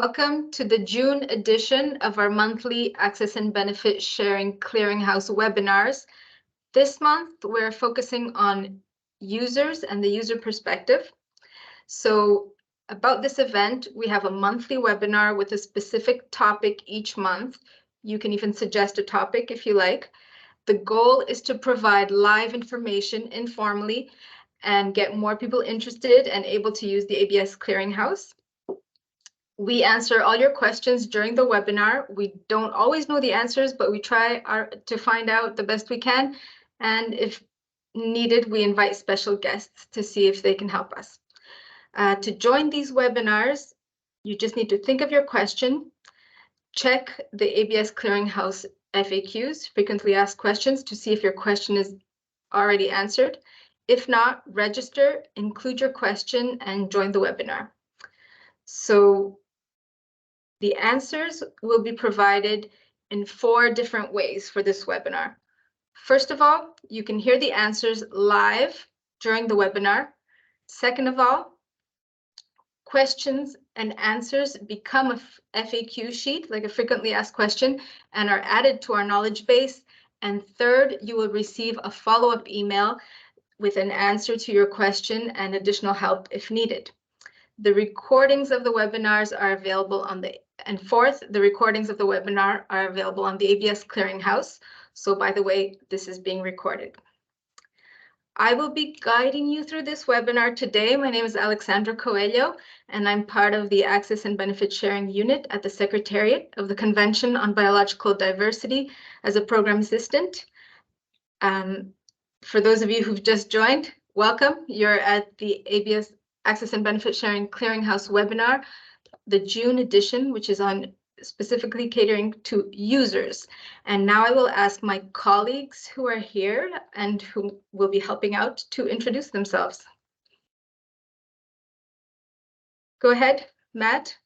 Welcome to the June edition of our monthly Access and Benefit Sharing Clearinghouse webinars. This month, we're focusing on users and the user perspective. So about this event, we have a monthly webinar with a specific topic each month. You can even suggest a topic if you like. The goal is to provide live information informally and get more people interested and able to use the ABS Clearinghouse. We answer all your questions during the webinar. We don't always know the answers, but we try to find out the best we can. And if needed, we invite special guests to see if they can help us. To join these webinars, you just need to think of your question, check the ABS Clearinghouse FAQs, frequently asked questions, to see if your question is already answered. If not, register, include your question, and join the webinar. So the answers will be provided in 4 different ways for this webinar. First of all, you can hear the answers live during the webinar. Second of all, questions and answers become a FAQ sheet, like a frequently asked question, and are added to our knowledge base. And third, you will receive a follow-up email with an answer to your question and additional help if needed. The recordings of the webinars are available on the, and fourth, the recordings of the webinar are available on the ABS Clearinghouse. So by the way, this is being recorded. I will be guiding you through this webinar today. My name is Alexandra Coelho, and I'm part of the Access and Benefit Sharing Unit at the Secretariat of the Convention on Biological Diversity as a program assistant. For those of you who've just joined, welcome. You're at the ABS Access and Benefit Sharing Clearinghouse webinar, the June edition, which is on specifically catering to users. And now I will ask my colleagues who are here and who will be helping out to introduce themselves. Go ahead, Matt.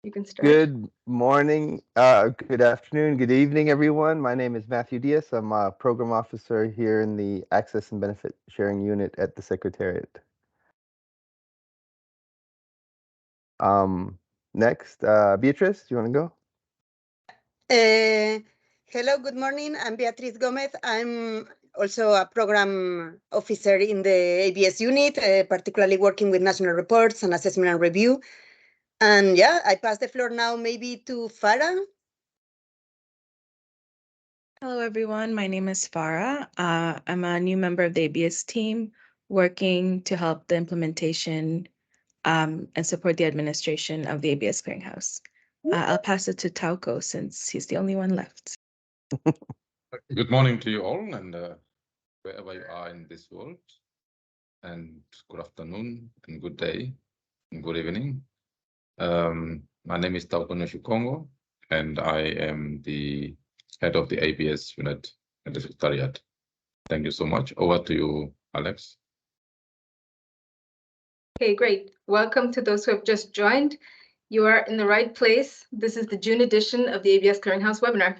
You can start. Good morning, good afternoon, good evening, everyone. My name is Matthew Diaz. I'm a program officer here in the Access and Benefit Sharing Unit at the Secretariat. Next, Beatrice, do you want to go? Hello, good morning. I'm Beatriz Gomez. I'm also a program officer in the ABS unit, particularly working with national reports and assessment and review. And yeah, I pass the floor now maybe to Farah. Hello, everyone. My name is Farah. I'm a new member of the ABS team working to help the implementation and support the administration of the ABS Clearinghouse. I'll pass it to Tauco since he's the only one left. Good morning to you all, and wherever you are in this world, and good afternoon, and good day, and good evening. My name is Tauco Noshukongo, and I am the head of the ABS unit at the Secretariat. Thank you so much. Over to you, Alex. Okay, great. Welcome to those who have just joined. You are in the right place. This is the June edition of the ABS Clearinghouse webinar.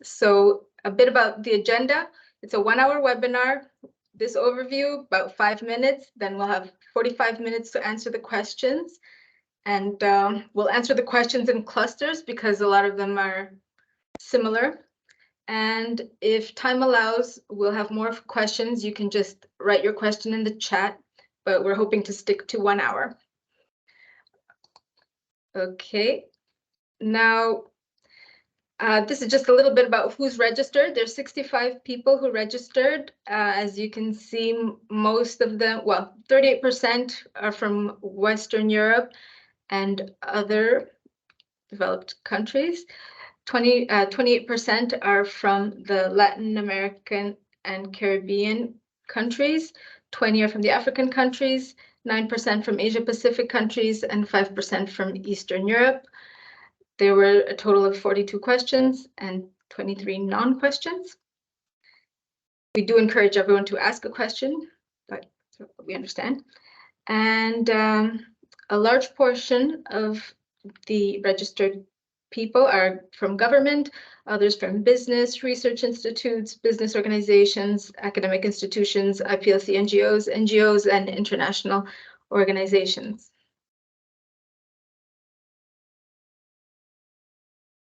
So a bit about the agenda. It's a 1-hour webinar. This overview, about 5 minutes. Then we'll have 45 minutes to answer the questions. And we'll answer the questions in clusters because a lot of them are similar. And if time allows, we'll have more questions. You can just write your question in the chat, but we're hoping to stick to 1 hour. Okay, now this is just a little bit about who's registered. There's 65 people who registered. As you can see, most of them, well, 38% are from Western Europe and other developed countries. 28% are from the Latin American and Caribbean countries. 20 are from the African countries, 9% from Asia Pacific countries, and 5% from Eastern Europe. There were a total of 42 questions and 23 non-questions. We do encourage everyone to ask a question, but we understand. And a large portion of the registered people are from government, others from business, research institutes, business organizations, academic institutions, IPLC NGOs, and international organizations.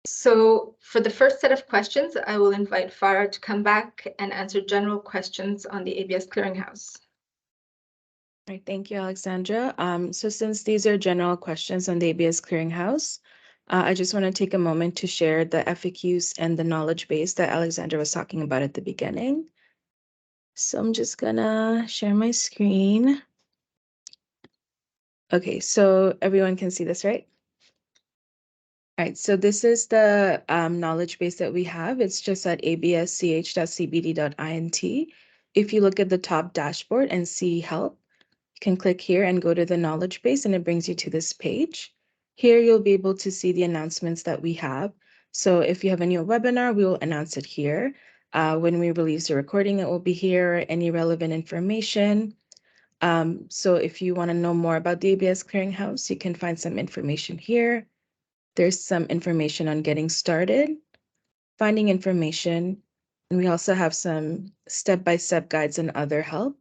So for the first set of questions, I will invite Farah to come back and answer general questions on the ABS Clearinghouse. All right, thank you, Alexandra. So since these are general questions on the ABS Clearinghouse, I just want to take a moment to share the FAQs and the knowledge base that Alexandra was talking about at the beginning. So I'm just gonna share my screen. Okay, so everyone can see this, right? All right, so this is the knowledge base that we have. It's just at absch.cbd.int. If you look at the top dashboard and see help, you can click here and go to the knowledge base and it brings you to this page. Here you'll be able to see the announcements that we have. So if you have a new webinar, we will announce it here. When we release the recording, it will be here, any relevant information. So if you want to know more about the ABS Clearinghouse, you can find some information here. There's some information on getting started, finding information, and we also have some step-by-step guides and other help.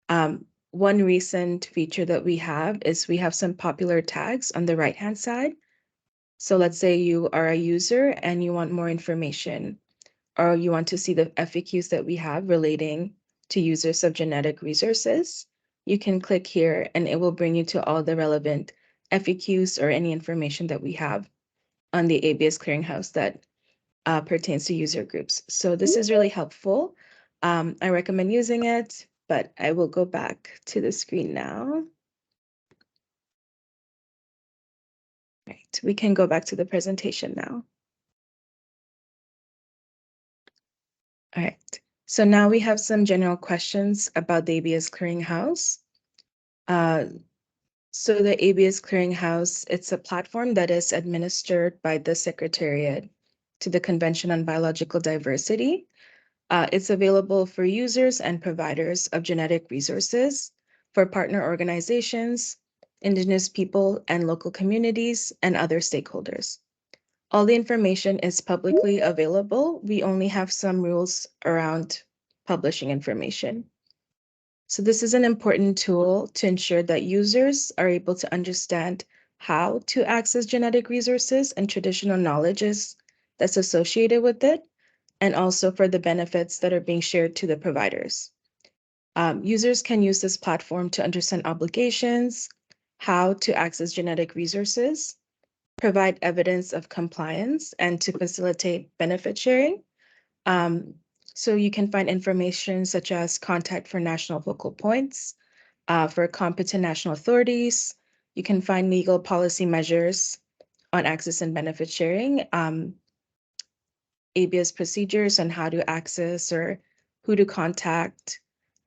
One recent feature that we have is we have some popular tags on the right-hand side. So let's say you are a user and you want more information, or you want to see the FAQs that we have relating to users of genetic resources. You can click here and it will bring you to all the relevant FAQs or any information that we have on the ABS Clearinghouse that pertains to user groups. So this is really helpful. I recommend using it, but I will go back to the screen now. Right, we can go back to the presentation now. All right, so now we have some general questions about the ABS Clearinghouse. So the ABS Clearinghouse, it's a platform that is administered by the Secretariat to the Convention on Biological Diversity. It's available for users and providers of genetic resources, for partner organizations, Indigenous people and local communities, and other stakeholders. All the information is publicly available. We only have some rules around publishing information. So this is an important tool to ensure that users are able to understand how to access genetic resources and traditional knowledges that's associated with it, and also for the benefits that are being shared to the providers. Users can use this platform to understand obligations, how to access genetic resources, provide evidence of compliance, and to facilitate benefit sharing. So you can find information such as contact for national focal points, for competent national authorities. You can find legal policy measures on access and benefit sharing, ABS procedures on how to access or who to contact.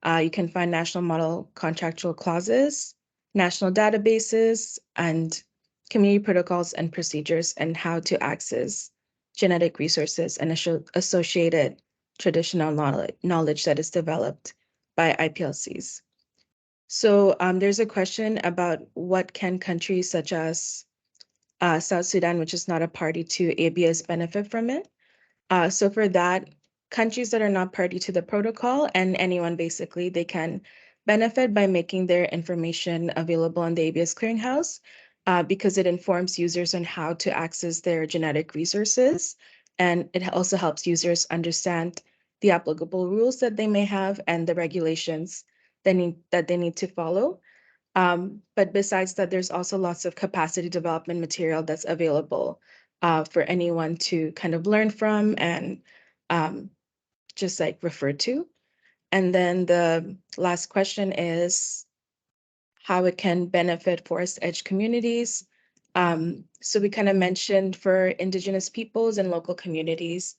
You can find national model contractual clauses, national databases, and community protocols and procedures and how to access genetic resources and associated traditional knowledge that is developed by IPLCs. So there's a question about what can countries such as South Sudan, which is not a party to ABS, benefit from it. So for that, countries that are not party to the protocol and anyone basically, they can benefit by making their information available on the ABS Clearinghouse because it informs users on how to access their genetic resources. And it also helps users understand the applicable rules that they may have and the regulations that they need to follow. But besides that, there's also lots of capacity development material that's available for anyone to kind of learn from and just like refer to. And then the last question is how it can benefit forest edge communities. So we kind of mentioned for Indigenous peoples and local communities,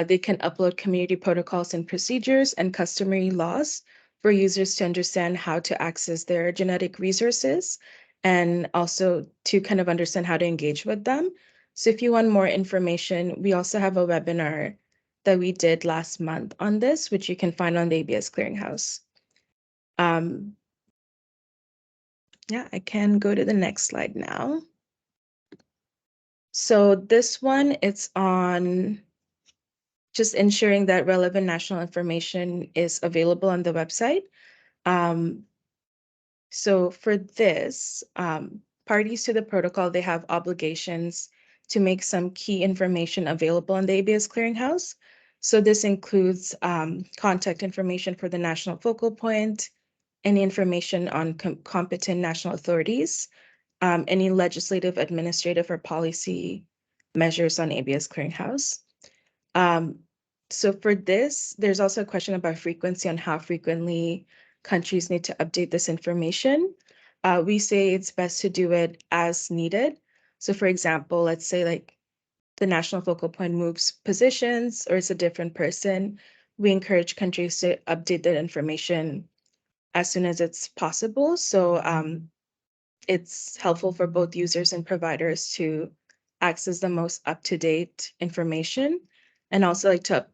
they can upload community protocols and procedures and customary laws for users to understand how to access their genetic resources and also to kind of understand how to engage with them. So if you want more information, we also have a webinar that we did last month on this, which you can find on the ABS Clearinghouse. Yeah, I can go to the next slide now. So this one, it's on just ensuring that relevant national information is available on the website. So for this, parties to the protocol, they have obligations to make some key information available in the ABS Clearinghouse. So this includes contact information for the national focal point, any information on competent national authorities, any legislative, administrative, or policy measures on ABS Clearinghouse. So for this, there's also a question about frequency on how frequently countries need to update this information. We say it's best to do it as needed. So for example, let's say like the national focal point moves positions or it's a different person, we encourage countries to update that information as soon as it's possible. So it's helpful for both users and providers to access the most up-to-date information, and also like to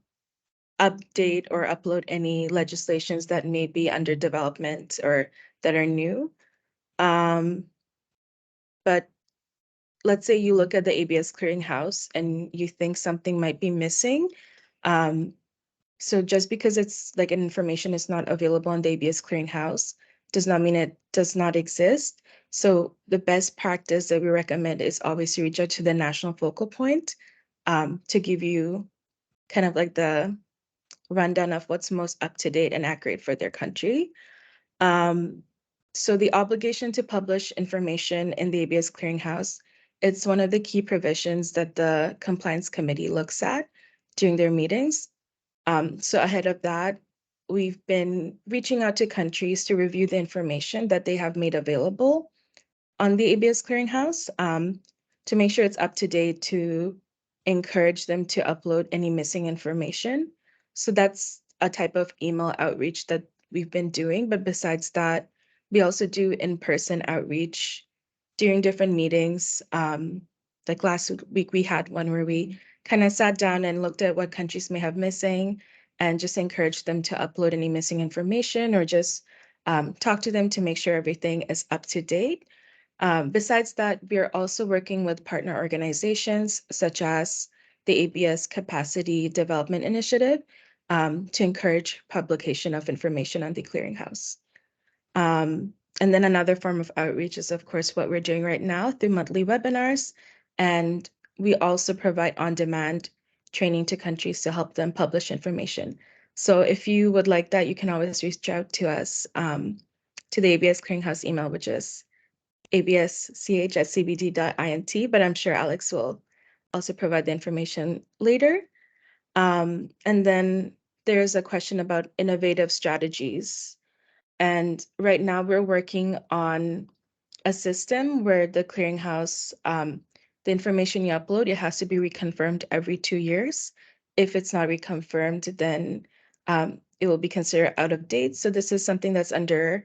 update or upload any legislations that may be under development or that are new. But let's say you look at the ABS Clearinghouse and you think something might be missing. So just because it's like information is not available on the ABS Clearinghouse does not mean it does not exist. So the best practice that we recommend is always to reach out to the national focal point to give you kind of like the rundown of what's most up to date and accurate for their country. So the obligation to publish information in the ABS Clearinghouse, it's one of the key provisions that the Compliance Committee looks at during their meetings. So ahead of that, we've been reaching out to countries to review the information that they have made available on the ABS Clearinghouse to make sure it's up to date, to encourage them to upload any missing information. So that's a type of email outreach that we've been doing. But besides that, we also do in-person outreach during different meetings. Like last week, we had one where we kind of sat down and looked at what countries may have missing and just encouraged them to upload any missing information or just talk to them to make sure everything is up to date. Besides that, we are also working with partner organizations such as the ABS Capacity Development Initiative to encourage publication of information on the clearinghouse. And then another form of outreach is, of course, what we're doing right now through monthly webinars. And we also provide on-demand training to countries to help them publish information. So if you would like that, you can always reach out to us to the ABS Clearinghouse email, which is absch@cbd.int, but I'm sure Alex will also provide the information later. And then there's a question about innovative strategies. And right now we're working on a system where the clearinghouse, the information you upload, it has to be reconfirmed every 2 years. If it's not reconfirmed, then it will be considered out of date. So this is something that's under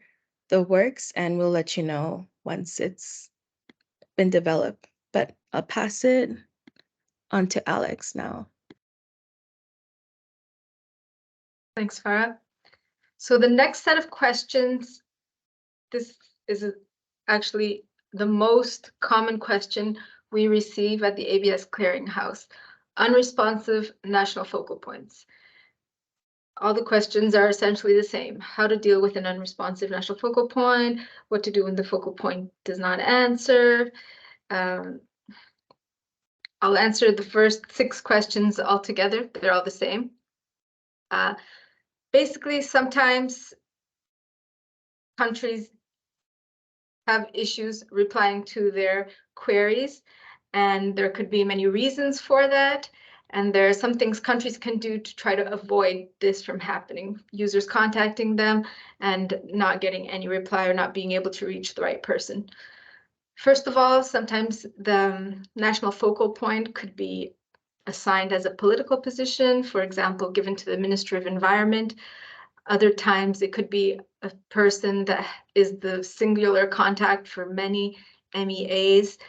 the works, and we'll let you know once it's been developed. But I'll pass it on to Alex now. Thanks, Farah. So the next set of questions, this is actually the most common question we receive at the ABS Clearinghouse: unresponsive national focal points. All the questions are essentially the same: how to deal with an unresponsive national focal point, what to do when the focal point does not answer. I'll answer the first 6 questions all together. They're all the same. Basically, sometimes countries have issues replying to their queries, and there could be many reasons for that. And there are some things countries can do to try to avoid this from happening: users contacting them and not getting any reply or not being able to reach the right person. First of all, sometimes the national focal point could be assigned as a political position, for example, given to the Ministry of Environment. Other times it could be a person that is the singular contact for many MEAs.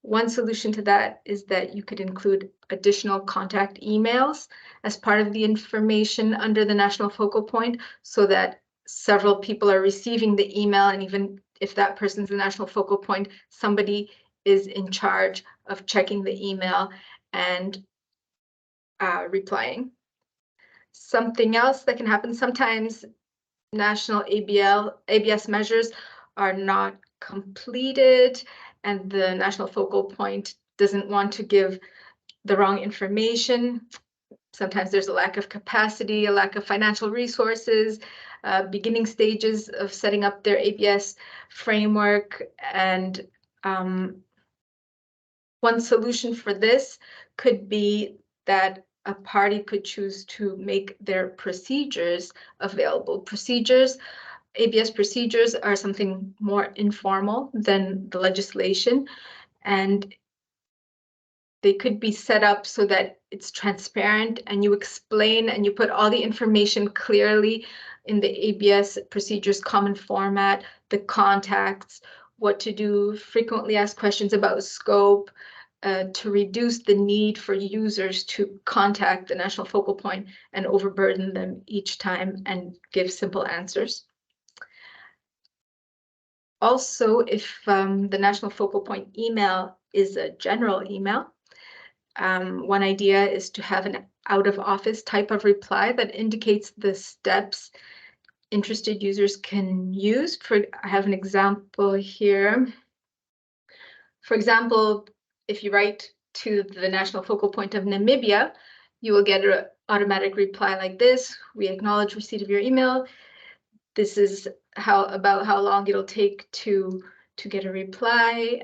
One solution to that is that you could include additional contact emails as part of the information under the national focal point, so that several people are receiving the email, and even if that person's the national focal point, somebody is in charge of checking the email and replying. Something else that can happen, sometimes national ABS measures are not completed, and the national focal point doesn't want to give the wrong information. Sometimes there's a lack of capacity, a lack of financial resources, beginning stages of setting up their ABS framework. And one solution for this could be that a party could choose to make their procedures available. Procedures, ABS procedures, are something more informal than the legislation, and they could be set up so that it's transparent and you explain and you put all the information clearly in the ABS procedures common format, the contacts, what to do, frequently asked questions about scope, to reduce the need for users to contact the national focal point and overburden them each time and give simple answers. Also, if the national focal point email is a general email, one idea is to have an out-of-office type of reply that indicates the steps interested users can use. I have an example here. For example, if you write to the national focal point of Namibia, you will get an automatic reply like this: "We acknowledge receipt of your email. This is about how long it'll take to get a reply.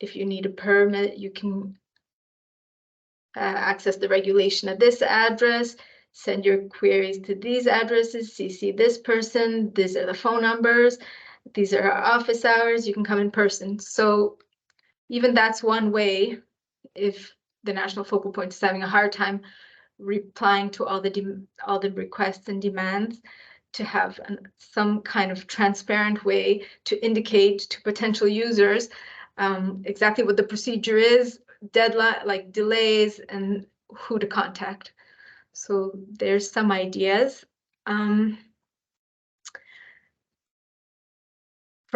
If you need a permit, you can access the regulation at this address, send your queries to these addresses, CC this person, these are the phone numbers, these are our office hours, you can come in person." So even that's one way, if the national focal point is having a hard time replying to all the requests and demands, to have some kind of transparent way to indicate to potential users exactly what the procedure is, deadline, like delays, and who to contact. So there's some ideas. From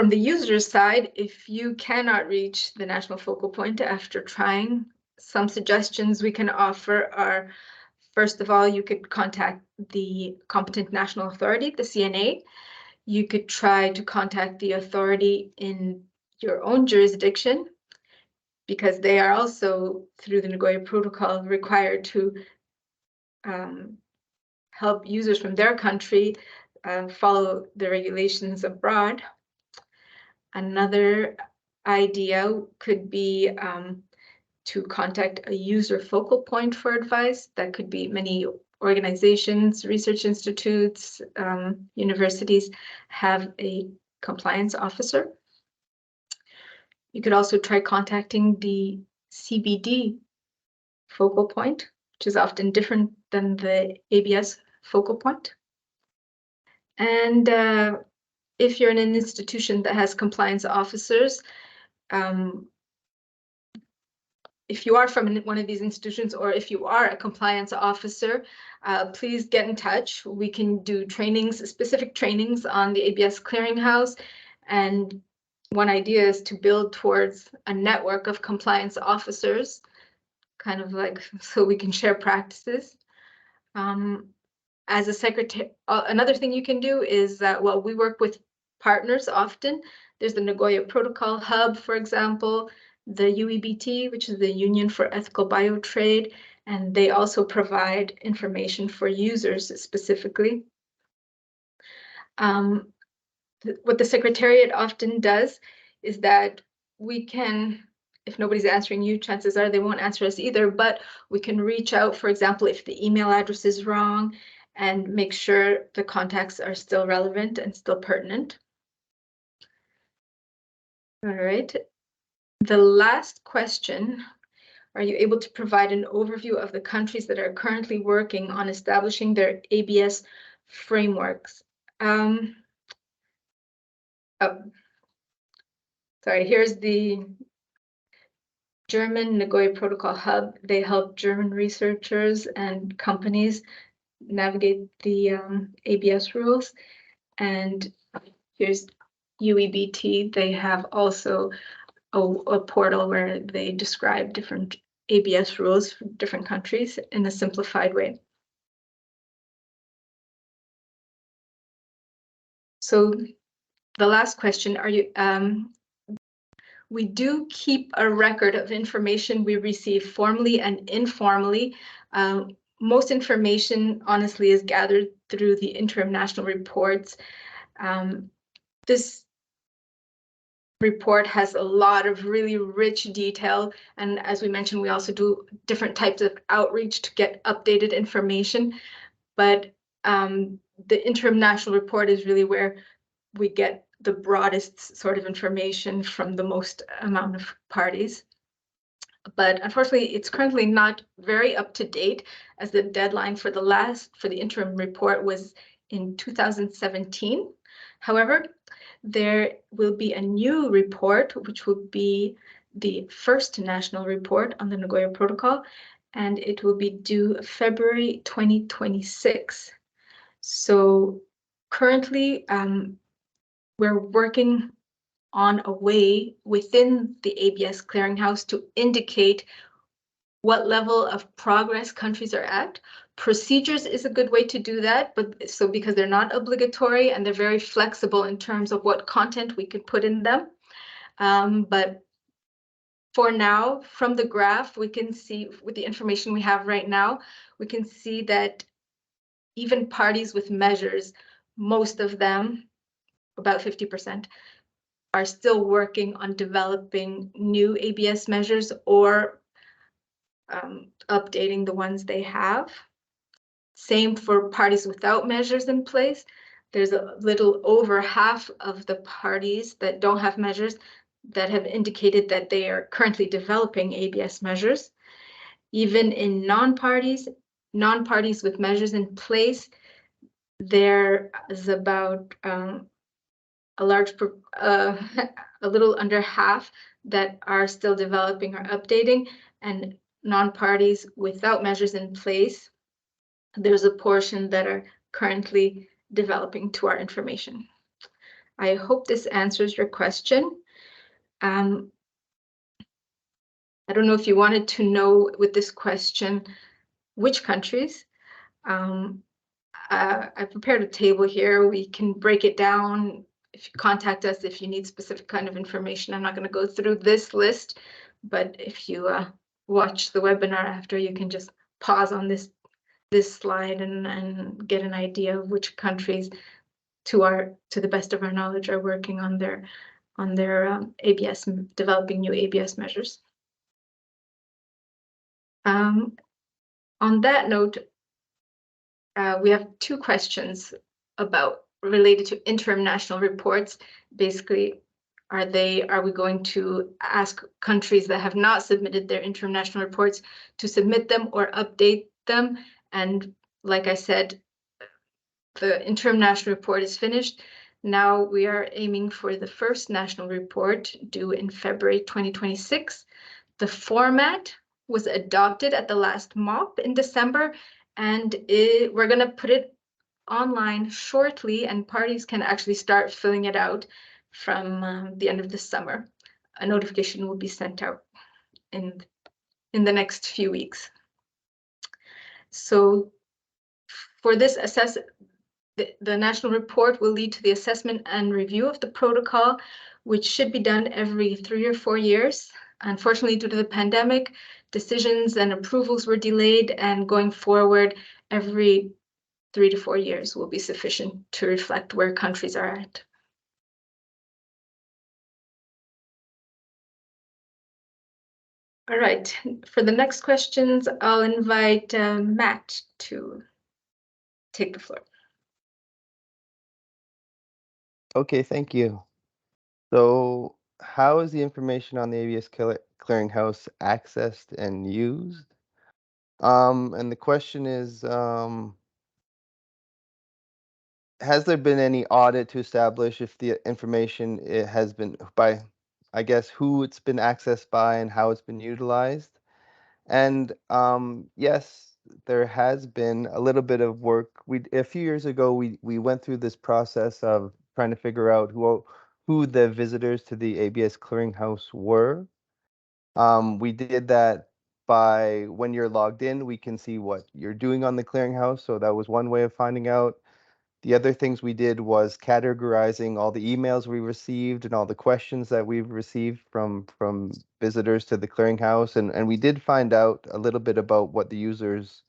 the user side, if you cannot reach the national focal point after trying, some suggestions we can offer are, first of all, you could contact the competent national authority, the CNA. You could try to contact the authority in your own jurisdiction, because they are also, through the Nagoya Protocol, required to help users from their country follow the regulations abroad. Another idea could be to contact a user focal point for advice. That could be many organizations, research institutes, universities have a compliance officer. You could also try contacting the CBD focal point, which is often different than the ABS focal point. And if you're in an institution that has compliance officers, if you are from one of these institutions, or if you are a compliance officer, please get in touch. We can do trainings, specific trainings on the ABS clearinghouse. And one idea is to build towards a network of compliance officers, kind of like, so we can share practices. As a secretary, another thing you can do is that, well, we work with partners often. There's the Nagoya Protocol Hub, for example, the UEBT, which is the Union for Ethical Biotrade, and they also provide information for users specifically. What the Secretariat often does is that we can, if nobody's answering you, chances are they won't answer us either, but we can reach out, for example, if the email address is wrong, and make sure the contacts are still relevant and still pertinent. All right. The last question, are you able to provide an overview of the countries that are currently working on establishing their ABS frameworks? Sorry, here's the German Nagoya Protocol Hub. They help German researchers and companies navigate the ABS rules. And here's UEBT. They have also a portal where they describe different ABS rules for different countries in a simplified way. So the last question, are you, We do keep a record of information we receive formally and informally. Most information, honestly, is gathered through the interim national reports. This report has a lot of really rich detail. And as we mentioned, we also do different types of outreach to get updated information. But the interim national report is really where we get the broadest sort of information from the most amount of parties. But unfortunately, it's currently not very up to date, as the deadline for the interim report was in 2017. However, there will be a new report, which will be the first national report on the Nagoya Protocol, and it will be due February 2026. So currently, we're working on a way within the ABS clearinghouse to indicate what level of progress countries are at. Procedures is a good way to do that, but so because they're not obligatory and they're very flexible in terms of what content we could put in them. But for now, from the graph, we can see with the information we have right now, we can see that even parties with measures, most of them, about 50%, are still working on developing new ABS measures or updating the ones they have. Same for parties without measures in place. There's a little over half of the parties that don't have measures that have indicated that they are currently developing ABS measures. Even in non-parties with measures in place, there is about a little under half that are still developing or updating, and non-parties without measures in place, there's a portion that are currently developing to our information. I hope this answers your question. I don't know if you wanted to know with this question which countries. I prepared a table here. We can break it down if you contact us if you need specific kind of information. I'm not going to go through this list, but if you watch the webinar after, you can just pause on this slide and get an idea of which countries, to the best of our knowledge, are working on their ABS, developing new ABS measures. On that note, we have two questions related to interim national reports. Basically, are we going to ask countries that have not submitted their interim national reports to submit them or update them? And like I said, the interim national report is finished. Now we are aiming for the first national report due in February 2026. The format was adopted at the last MOP in December, and we're going to put it online shortly, and parties can actually start filling it out from the end of the summer. A notification will be sent out in the next few weeks. So for this the national report will lead to the assessment and review of the protocol, which should be done every 3 or 4 years. Unfortunately, due to the pandemic, decisions and approvals were delayed, and going forward, every 3 to 4 years will be sufficient to reflect where countries are at. All right, for the next questions, I'll invite Matt to take the floor. Okay, thank you. So how is the information on the ABS clearinghouse accessed and used? And the question is, has there been any audit to establish if the information has been by, I guess, who it's been accessed by and how it's been utilized? And yes, there has been a little bit of work. A few years ago, we went through this process of trying to figure out who the visitors to the ABS clearinghouse were. We did that by when you're logged in, we can see what you're doing on the clearinghouse. So that was one way of finding out. The other things we did was categorizing all the emails we received and all the questions that we've received from visitors to the clearinghouse, and we did find out a little bit about what the users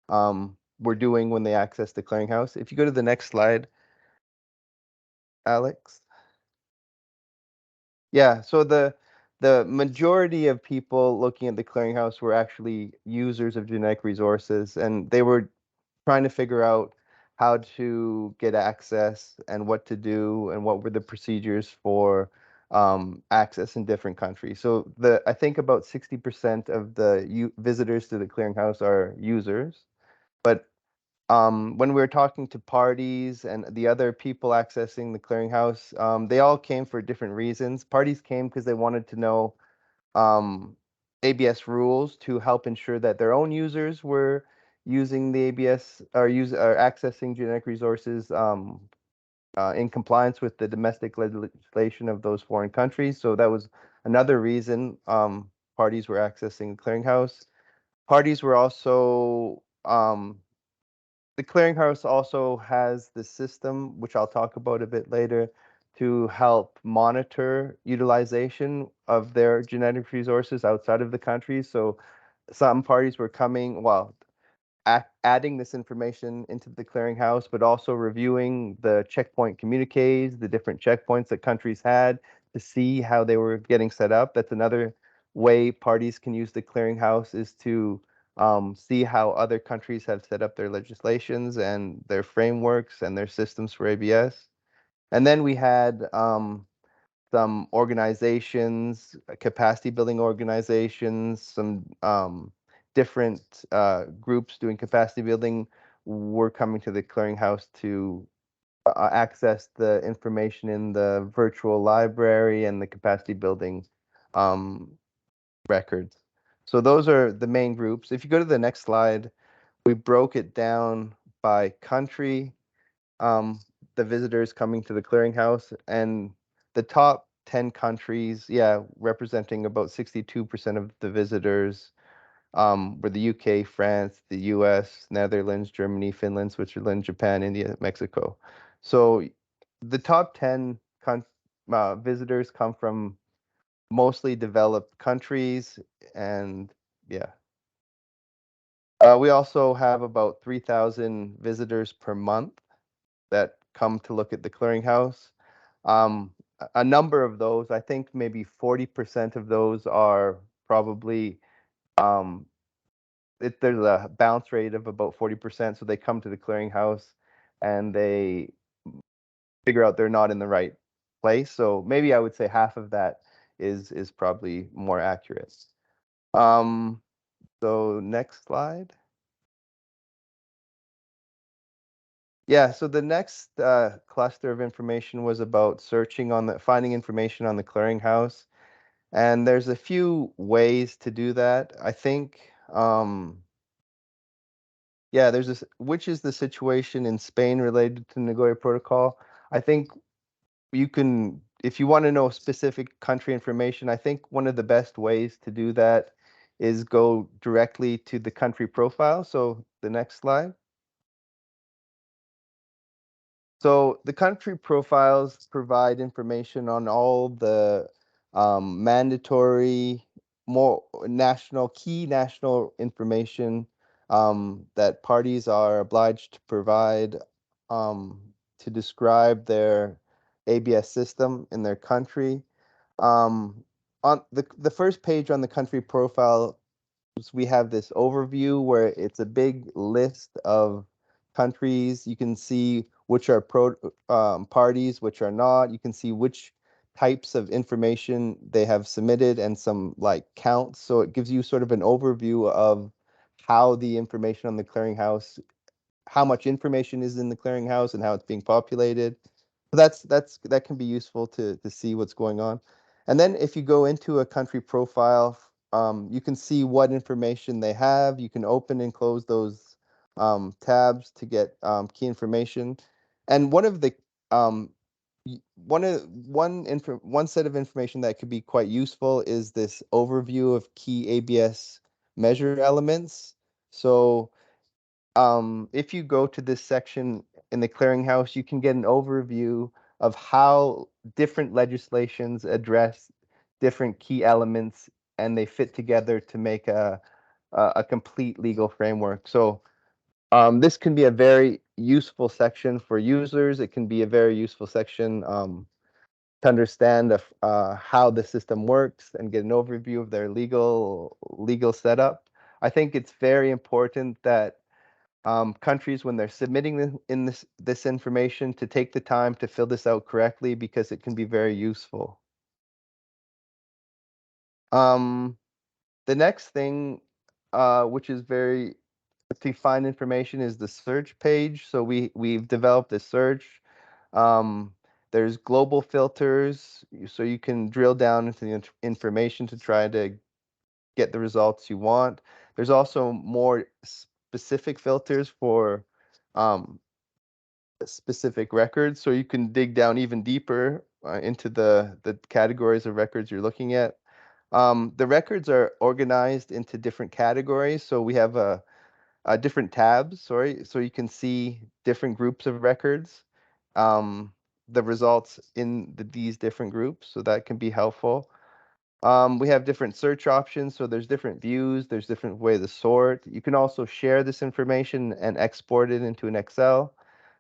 were doing when they accessed the clearinghouse. If you go to the next slide, Alex. Yeah, so the majority of people looking at the clearinghouse were actually users of genetic resources, and they were trying to figure out how to get access and what to do and what were the procedures for access in different countries. So I think about 60% of the visitors to the clearinghouse are users, but when we were talking to parties and the other people accessing the clearinghouse, they all came for different reasons. Parties came because they wanted to know ABS rules to help ensure that their own users were using the ABS or accessing genetic resources in compliance with the domestic legislation of those foreign countries. So that was another reason parties were accessing the clearinghouse. Parties were also the clearinghouse also has the system, which I'll talk about a bit later, to help monitor utilization of their genetic resources outside of the country. So some parties were coming, well, adding this information into the clearinghouse, but also reviewing the checkpoint communiques, the different checkpoints that countries had to see how they were getting set up. That's another way parties can use the clearinghouse, is to see how other countries have set up their legislations and their frameworks and their systems for ABS. And then we had some organizations, capacity building organizations, some different groups doing capacity building were coming to the clearinghouse to access the information in the virtual library and the capacity building records. So those are the main groups. If you go to the next slide, we broke it down by country, the visitors coming to the clearinghouse, and the top 10 countries, representing about 62% of the visitors, were the UK, France, the US, Netherlands, Germany, Finland, Switzerland, Japan, India, Mexico. So the top 10 visitors come from mostly developed countries, and yeah. We also have about 3,000 visitors per month that come to look at the clearinghouse. A number of those, I think maybe 40% of those are probably, there's a bounce rate of about 40%, so they come to the clearinghouse and they figure out they're not in the right place. So maybe I would say half of that is probably more accurate. So next slide. Yeah, so the next cluster of information was about finding information on the clearinghouse. And there's a few ways to do that. I think, there's this, which is the situation in Spain related to Nagoya Protocol. I think you can, if you want to know specific country information, I think one of the best ways to do that is go directly to the country profile. So the next slide. So the country profiles provide information on all the mandatory, more key national information that parties are obliged to provide to describe their ABS system in their country. On the first page on the country profile, we have this overview where it's a big list of countries. You can see which are parties, which are not. You can see which types of information they have submitted and some like counts. So it gives you sort of an overview of how the information on the clearinghouse, how much information is in the clearinghouse and how it's being populated. That can be useful to see what's going on. And then if you go into a country profile, you can see what information they have. You can open and close those tabs to get key information. And one of the one set of information that could be quite useful is this overview of key ABS measure elements. So if you go to this section in the clearinghouse, you can get an overview of how different legislations address different key elements, and they fit together to make a complete legal framework. So this can be a very useful section for users. It can be a very useful section to understand how the system works and get an overview of their legal setup. I think it's very important that countries, when they're submitting this information, to take the time to fill this out correctly, because it can be very useful. The next thing, which is very to find information, is the search page. So we've developed a search. There's global filters, so you can drill down into the information to try to get the results you want. There's also more specific filters for specific records, so you can dig down even deeper into the categories of records you're looking at. The records are organized into different categories, so we have different tabs, sorry, so you can see different groups of records, the results in these different groups, so that can be helpful. We have different search options, so there's different views, there's different way to sort. You can also share this information and export it into an Excel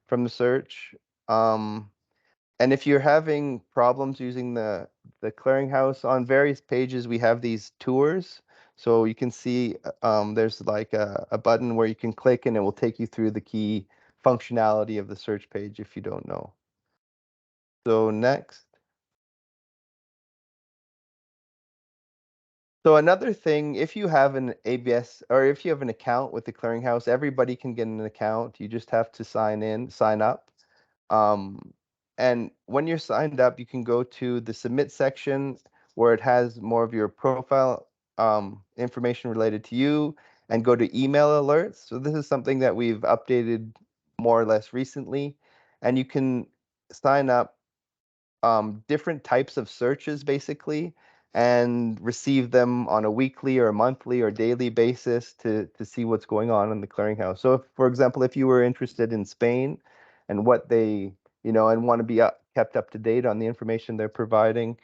from the search. And if you're having problems using the clearinghouse, on various pages we have these tours. So you can see there's like a button where you can click and it will take you through the key functionality of the search page if you don't know. So next. So another thing, if you have an ABS or if you have an account with the clearinghouse, everybody can get an account. You just have to sign up. And when you're signed up, you can go to the submit section where it has more of your profile information related to you, and go to email alerts. So this is something that we've updated more or less recently, and you can sign up different types of searches basically, and receive them on a weekly or monthly or daily basis to see what's going on in the clearinghouse. So if, for example, if you were interested in Spain and what they, and want to be kept up to date on the information they're providing,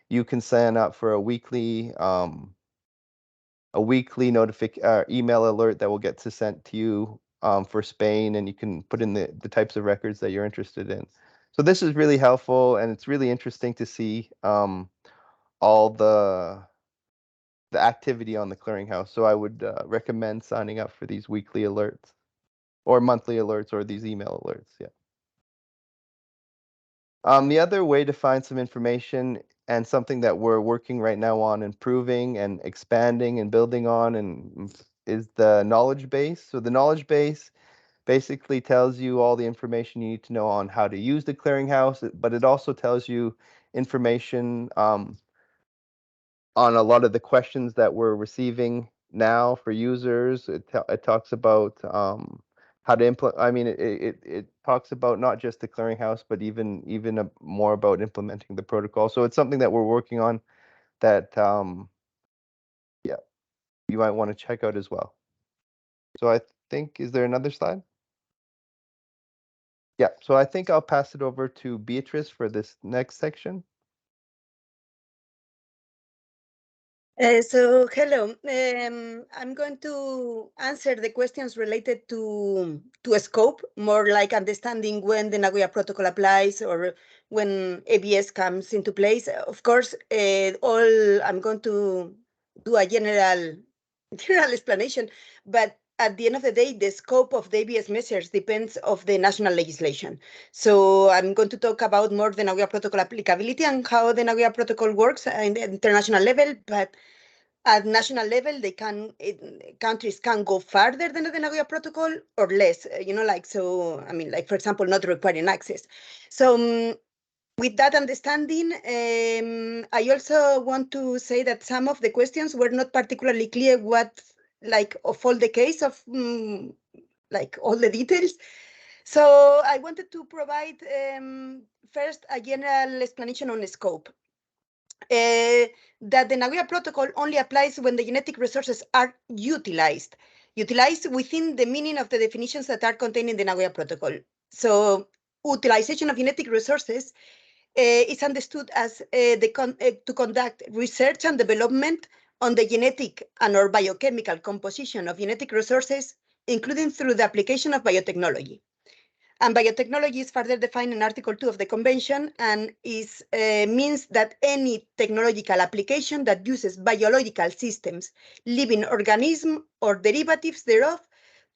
you can sign up for a weekly email alert that will get sent to you for Spain, and you can put in the types of records that you're interested in. So this is really helpful, and it's really interesting to see all the activity on the clearinghouse. So I would recommend signing up for these weekly alerts or monthly alerts or these email alerts. Yeah. The other way to find some information, and something that we're working right now on improving and expanding and building on, is the knowledge base. So the knowledge base basically tells you all the information you need to know on how to use the clearinghouse, but it also tells you information on a lot of the questions that we're receiving now for users. It talks about how to implement. I mean, it talks about not just the clearinghouse, but even more about implementing the protocol. So it's something that we're working on that yeah, you might want to check out as well. So I think, is there another slide? Yeah, so I think I'll pass it over to Beatrice for this next section. So hello, I'm going to answer the questions related to a scope, more like understanding when the Nagoya Protocol applies or when ABS comes into place. Of course, I'm going to do a general explanation, but at the end of the day, the scope of the ABS measures depends of the national legislation. So I'm going to talk about more the Nagoya Protocol applicability and how the Nagoya Protocol works in the international level, but at national level, countries can go farther than the Nagoya Protocol or less, like, for example, not requiring access. So with that understanding, I also want to say that some of the questions were not particularly clear of all the case of all the details. So I wanted to provide first a general explanation on the scope. That the Nagoya Protocol only applies when the genetic resources are utilized. utilized within the meaning of the definitions that are contained in the Nagoya Protocol. So utilization of genetic resources is understood as to conduct research and development on the genetic and or biochemical composition of genetic resources, including through the application of biotechnology. And biotechnology is further defined in Article 2 of the Convention and means that any technological application that uses biological systems, living organisms, or derivatives thereof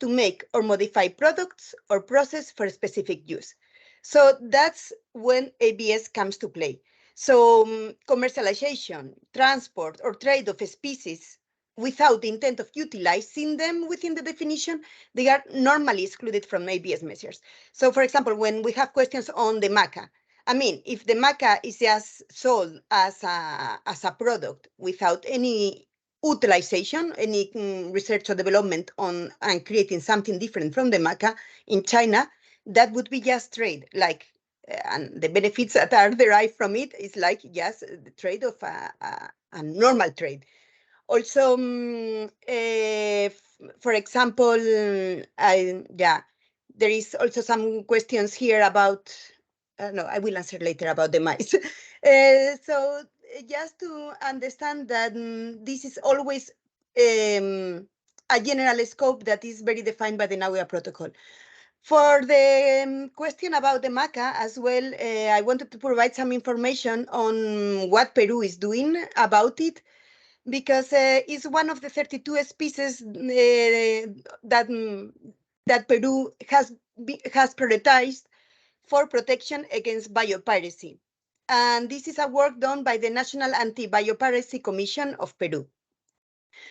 to make or modify products or process for specific use. So that's when ABS comes to play. So commercialization, transport, or trade of species without the intent of utilizing them within the definition, they are normally excluded from ABS measures. So for example, when we have questions on the maca, I mean, if the maca is just sold as a product without any utilization, any research or development on and creating something different from the maca in China, that would be just trade, like, and the benefits that are derived from it is like just the trade of a normal trade. Also, for example, there is also some questions here about, no, I will answer later about the mice. So just to understand that this is always a general scope that is very defined by the Nagoya Protocol. For the question about the maca as well, I wanted to provide some information on what Peru is doing about it, because it's one of the 32 species that Peru has prioritized for protection against biopiracy. And this is a work done by the National Anti-Biopiracy Commission of Peru.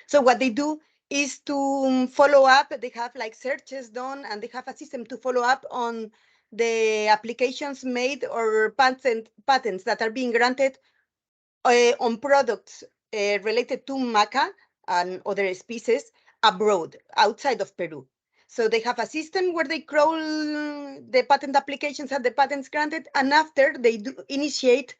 So what they do is to follow up. They have like searches done, and they have a system to follow up on the applications made or patents that are being granted on products related to maca and other species abroad, outside of Peru. So they have a system where they crawl the patent applications and the patents granted, and after they do initiate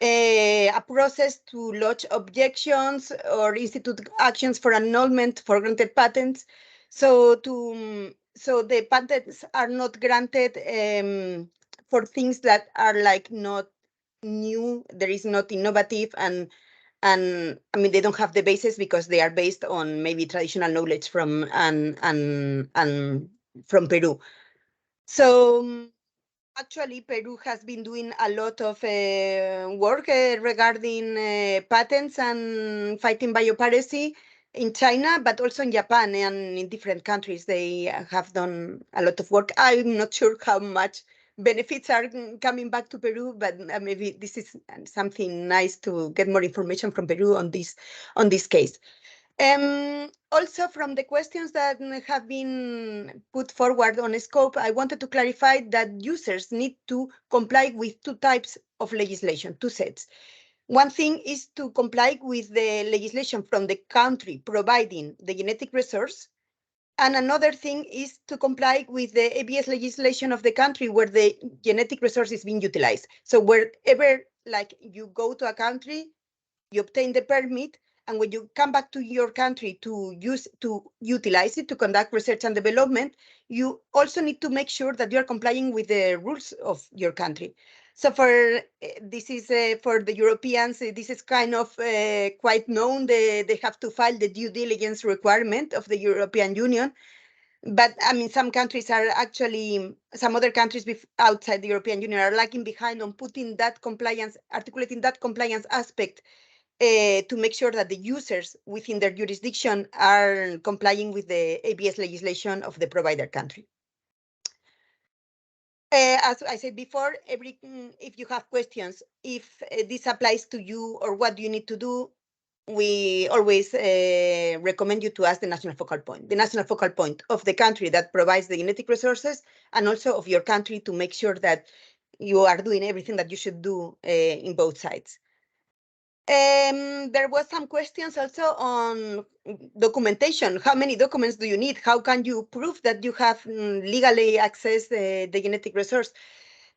a process to lodge objections or institute actions for annulment for granted patents. So the patents are not granted for things that are like not new. There is not innovative, and I mean they don't have the basis because they are based on maybe traditional knowledge from from Peru. So actually, Peru has been doing a lot of work regarding patents and fighting biopiracy in China, but also in Japan and in different countries. They have done a lot of work. I'm not sure how much benefits are coming back to Peru, but maybe this is something nice to get more information from Peru on this case. Also, from the questions that have been put forward on scope, I wanted to clarify that users need to comply with two types of legislation, two sets. One thing is to comply with the legislation from the country providing the genetic resource, and another thing is to comply with the ABS legislation of the country where the genetic resource is being utilized. So wherever like you go to a country, you obtain the permit, and when you come back to your country to utilize it to conduct research and development, you also need to make sure that you are complying with the rules of your country. So for this is for the Europeans, this is kind of quite known. They have to file the due diligence requirement of the European Union. But I mean, some countries are actually, some other countries outside the European Union are lagging behind on putting that compliance, articulating that compliance aspect to make sure that the users within their jurisdiction are complying with the ABS legislation of the provider country. As I said before, if you have questions, if this applies to you or what do you need to do, we always recommend you to ask the national focal point of the country that provides the genetic resources, and also of your country, to make sure that you are doing everything that you should do in both sides. There was some questions also on documentation. How many documents do you need? How can you prove that you have legally accessed the genetic resource?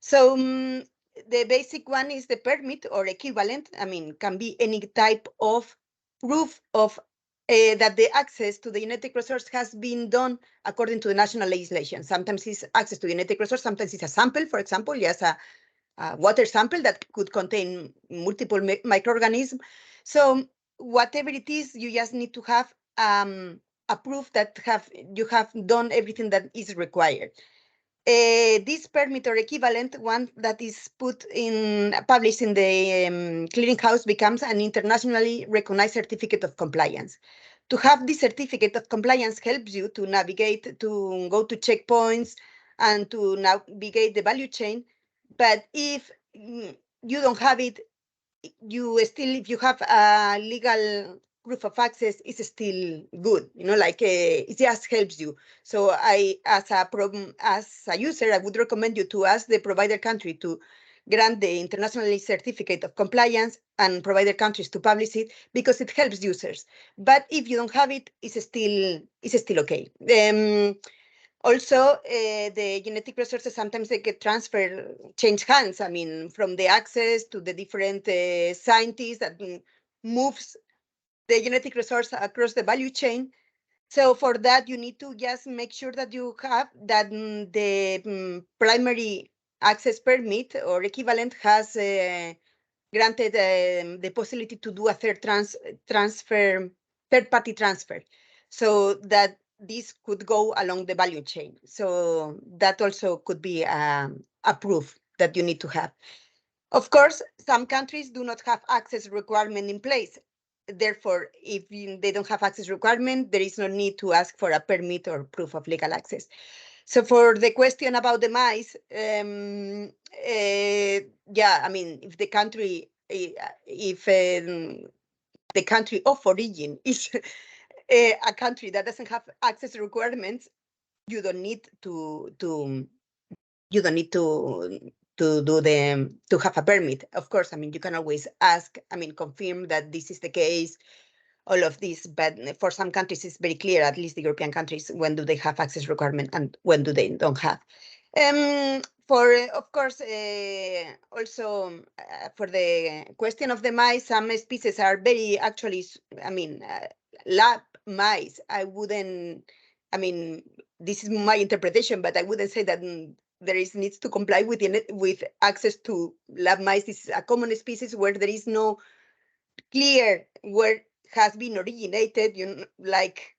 So the basic one is the permit or equivalent. I mean, can be any type of proof of that the access to the genetic resource has been done according to the national legislation. Sometimes it's access to genetic resource, sometimes it's a sample, for example, just a water sample that could contain multiple microorganisms. So whatever it is, you just need to have a proof that you have done everything that is required. This permit or equivalent, one that is published in the clearinghouse, becomes an internationally recognized certificate of compliance. To have this certificate of compliance helps you to navigate, to go to checkpoints, and to navigate the value chain. But if you don't have it, if you have a legal proof of access, it's still good, like it just helps you. So as a user, I would recommend you to ask the provider country to grant the international certificate of compliance and provider countries to publish it, because it helps users. But if you don't have it, it's still okay. Also, the genetic resources, sometimes they get transferred, change hands. I mean, from the access to the different scientists that moves the genetic resource across the value chain. So for that, you need to just make sure that you have that the primary access permit or equivalent has granted the possibility to do a third-party transfer, so that this could go along the value chain. So that also could be a proof that you need to have. Of course, some countries do not have access requirement in place. Therefore, if they don't have access requirement, there is no need to ask for a permit or proof of legal access. So for the question about the mice, yeah, I mean, if the country, the country of origin is a country that doesn't have access requirements, you don't need to have a permit. Of course, I mean, you can always ask, I mean, confirm that this is the case, all of this, but for some countries, it's very clear, at least the European countries, when do they have access requirement and when do they don't have. Of course, also for the question of the mice, some species are very, actually, I mean, lab mice, I mean, this is my interpretation, but I wouldn't say that needs to comply with access to lab mice. This is a common species where there is no clear where has been originated, like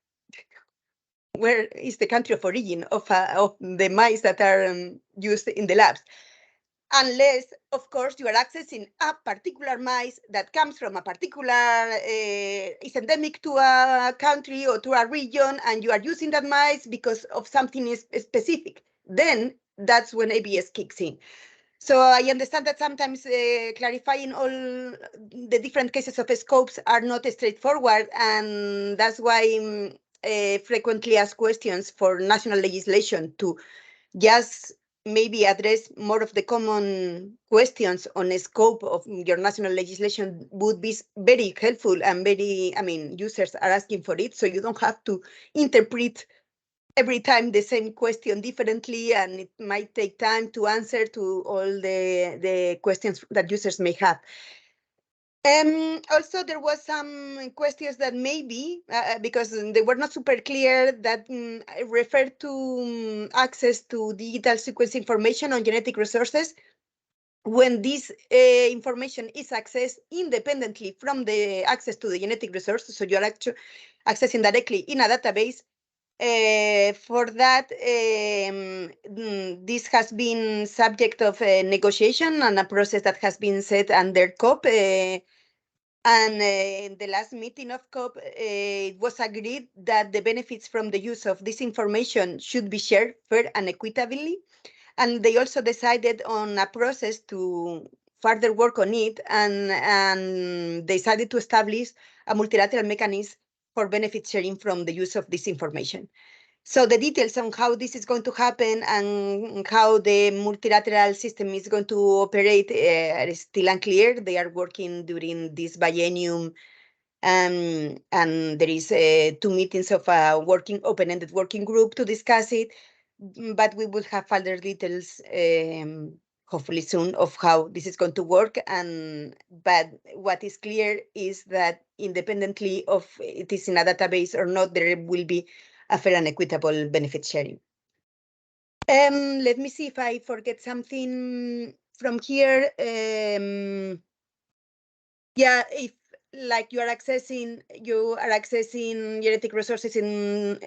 where is the country of origin of the mice that are used in the labs. Unless, of course, you are accessing a particular mice that comes from a particular, is endemic to a country or to a region, and you are using that mice because of something specific. Then that's when ABS kicks in. So I understand that sometimes clarifying all the different cases of scopes are not straightforward, and that's why frequently ask questions for national legislation to just maybe address more of the common questions on the scope of your national legislation would be very helpful and very, I mean, users are asking for it, so you don't have to interpret every time the same question differently, and it might take time to answer to all the questions that users may have. Also, there was some questions that maybe, because they were not super clear, that referred to access to digital sequence information on genetic resources. When this information is accessed independently from the access to the genetic resource, so you're actually accessing directly in a database, for that, this has been subject of a negotiation and a process that has been set under COP. And in the last meeting of COP, it was agreed that the benefits from the use of this information should be shared fair and equitably. And they also decided on a process to further work on it, and decided to establish a multilateral mechanism for benefit sharing from the use of this information. So the details on how this is going to happen and how the multilateral system is going to operate are still unclear. They are working during this biennium, and there is 2 meetings of a open-ended working group to discuss it. But we will have further details hopefully soon, of how this is going to work. But what is clear is that independently of it is in a database or not, there will be a fair and equitable benefit sharing. Let me see if I forget something from here. Yeah, if like you are accessing genetic resources in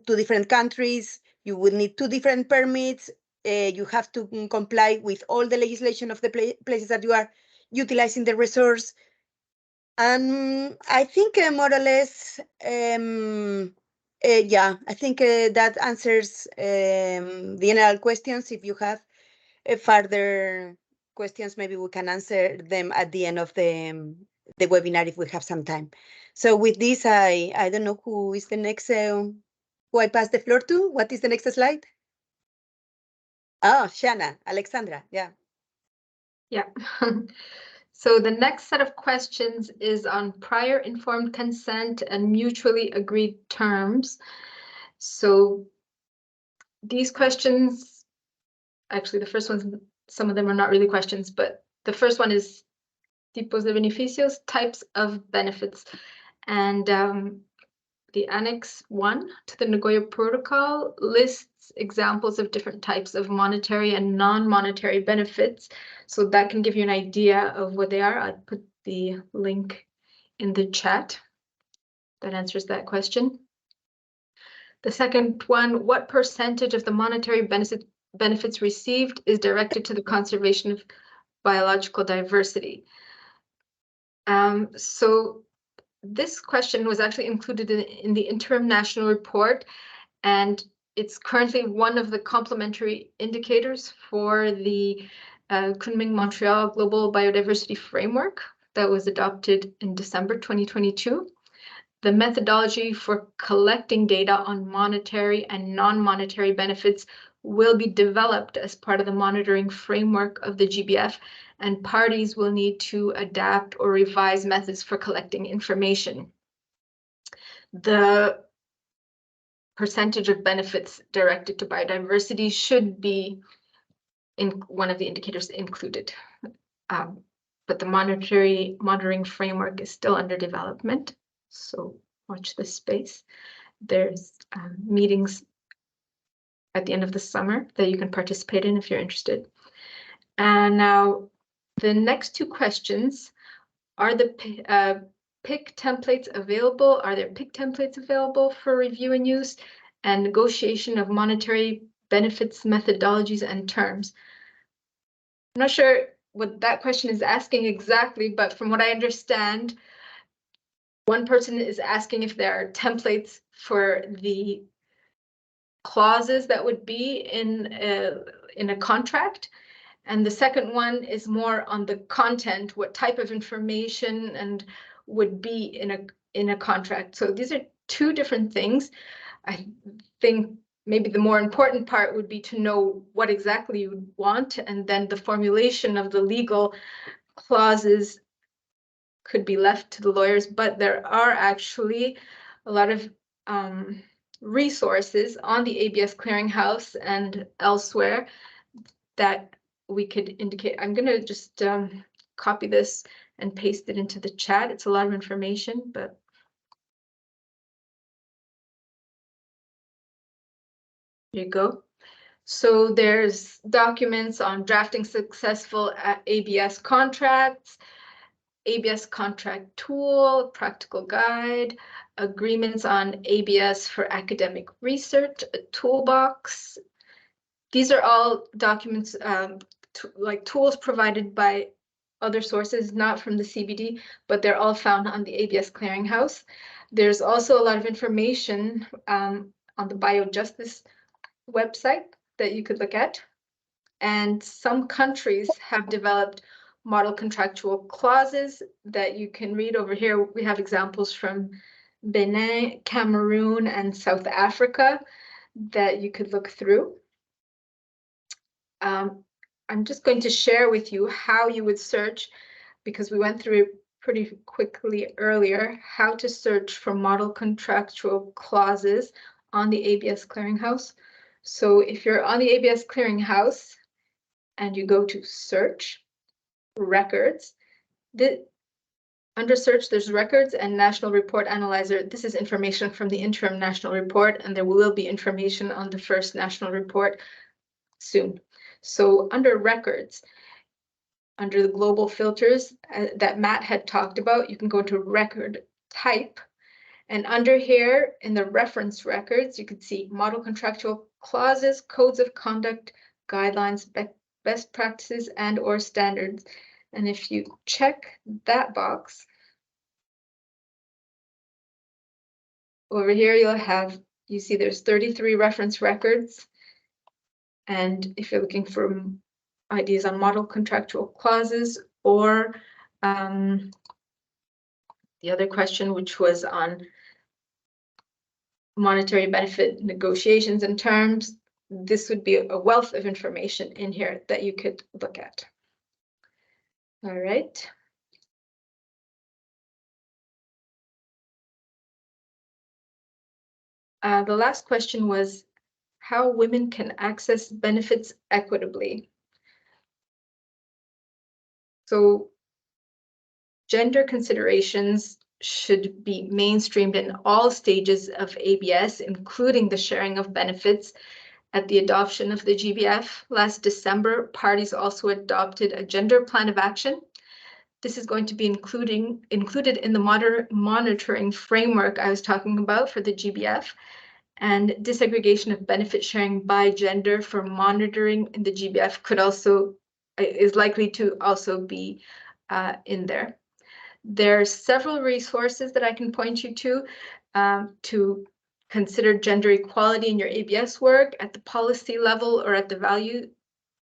2 different countries, you would need 2 different permits. You have to comply with all the legislation of the places that you are utilizing the resource. And I think more or less, yeah, I think that answers the general questions. If you have further questions, maybe we can answer them at the end of the webinar if we have some time. So with this, I don't know who is the next, who I pass the floor to. What is the next slide? Oh, Shanna, Alexandra, yeah. Yeah. So the next set of questions is on prior informed consent and mutually agreed terms. So these questions, actually the first ones, some of them are not really questions, but the first one is tipos de beneficios, types of benefits. And the Annex 1 to the Nagoya Protocol lists examples of different types of monetary and non-monetary benefits. So that can give you an idea of what they are. I'll put the link in the chat. That answers that question. The second one, what percentage of the monetary benefits received is directed to the conservation of biological diversity? So this question was actually included in the interim national report, and it's currently one of the complementary indicators for the Kunming-Montreal Global Biodiversity Framework that was adopted in December 2022. The methodology for collecting data on monetary and non-monetary benefits will be developed as part of the monitoring framework of the GBF, and parties will need to adapt or revise methods for collecting information. The percentage of benefits directed to biodiversity should be in one of the indicators included. But the monitoring framework is still under development, so watch this space. There's meetings at the end of the summer that you can participate in if you're interested. And now the next 2 questions are the PIC templates available? Are there PIC templates available for review and use? And negotiation of monetary benefits, methodologies, and terms. I'm not sure what that question is asking exactly, but from what I understand, one person is asking if there are templates for the clauses that would be in a contract. And the second one is more on the content, what type of information and would be in a contract. So these are 2 different things. I think maybe the more important part would be to know what exactly you would want, and then the formulation of the legal clauses could be left to the lawyers, but there are actually a lot of resources on the ABS Clearinghouse and elsewhere that we could indicate. I'm going to just copy this and paste it into the chat. It's a lot of information, but here you go. So there's documents on drafting successful ABS contracts, ABS contract tool, practical guide, agreements on ABS for academic research, a toolbox. These are all documents like tools provided by other sources, not from the CBD, but they're all found on the ABS Clearinghouse. There's also a lot of information on the BioJustice website that you could look at. And some countries have developed model contractual clauses that you can read over here. We have examples from Benin, Cameroon, and South Africa that you could look through. I'm just going to share with you how you would search, because we went through it pretty quickly earlier, how to search for model contractual clauses on the ABS Clearinghouse. So if you're on the ABS Clearinghouse and you go to search, records. Under search, there's records and national report analyzer. This is information from the interim national report, and there will be information on the first national report soon. So under records, under the global filters that Matt had talked about, you can go to record type. And under here in the reference records, you can see model contractual clauses, codes of conduct, guidelines, best practices, and or standards. And if you check that box, over here you see there's 33 reference records. And if you're looking for ideas on model contractual clauses or the other question, which was on monetary benefit negotiations and terms, this would be a wealth of information in here that you could look at. All right. The last question was how women can access benefits equitably. So gender considerations should be mainstreamed in all stages of ABS, including the sharing of benefits. At the adoption of the GBF last December, parties also adopted a gender plan of action. This is going to be included in the monitoring framework I was talking about for the GBF, and disaggregation of benefit sharing by gender for monitoring in the GBF is likely to also be in there. There are several resources that I can point you to consider gender equality in your ABS work at the policy level or at the value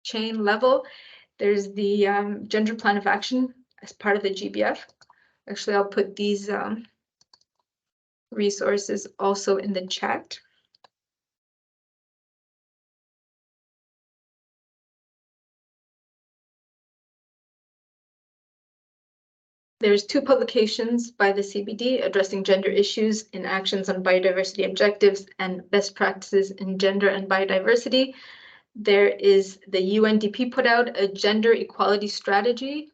chain level. There's the gender plan of action as part of the GBF. Actually, I'll put these resources also in the chat. There's 2 publications by the CBD addressing gender issues in actions on biodiversity objectives and best practices in gender and biodiversity. There is the UNDP put out a gender equality strategy,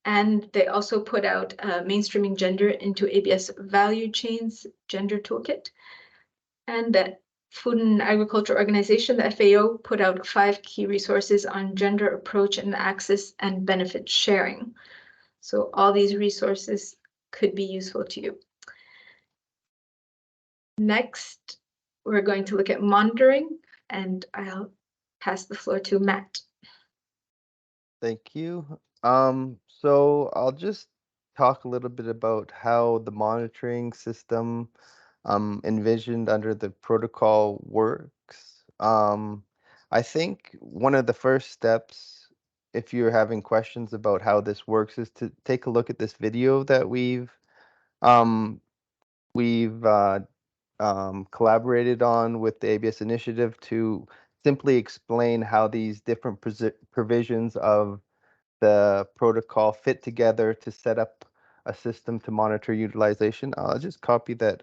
and they also put out mainstreaming gender into ABS value chains gender toolkit. And the Food and Agriculture Organization, the FAO, put out 5 key resources on gender approach and access and benefit sharing. So all these resources could be useful to you. Next, we're going to look at monitoring, and I'll pass the floor to Matt. Thank you. So I'll just talk a little bit about how the monitoring system envisioned under the protocol works. I think one of the first steps, if you're having questions about how this works, is to take a look at this video that we've collaborated on with the ABS initiative to simply explain how these different provisions of the protocol fit together to set up a system to monitor utilization. I'll just copy that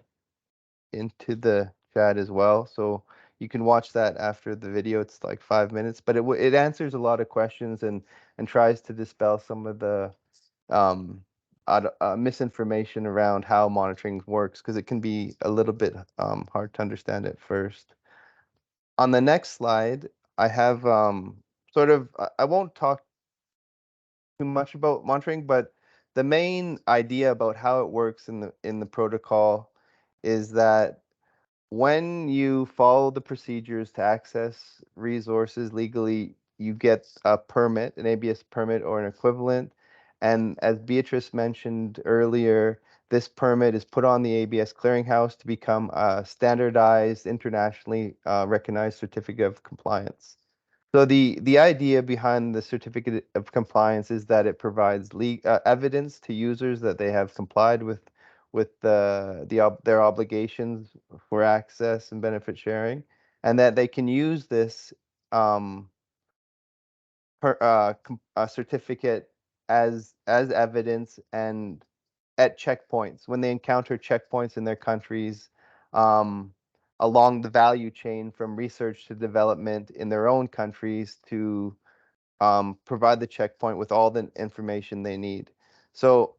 into the chat as well, so you can watch that after the video. It's like 5 minutes, but it answers a lot of questions and tries to dispel some of the misinformation around how monitoring works, because it can be a little bit hard to understand at first. On the next slide, I have I won't talk too much about monitoring, but the main idea about how it works in the protocol is that when you follow the procedures to access resources legally, you get a permit, an ABS permit or an equivalent. And as Beatrice mentioned earlier, this permit is put on the ABS clearinghouse to become a standardized, internationally recognized certificate of compliance. So the idea behind the certificate of compliance is that it provides evidence to users that they have complied with their obligations for access and benefit sharing, and that they can use this certificate as evidence and at checkpoints when they encounter checkpoints in their countries, along the value chain from research to development in their own countries to provide the checkpoint with all the information they need. So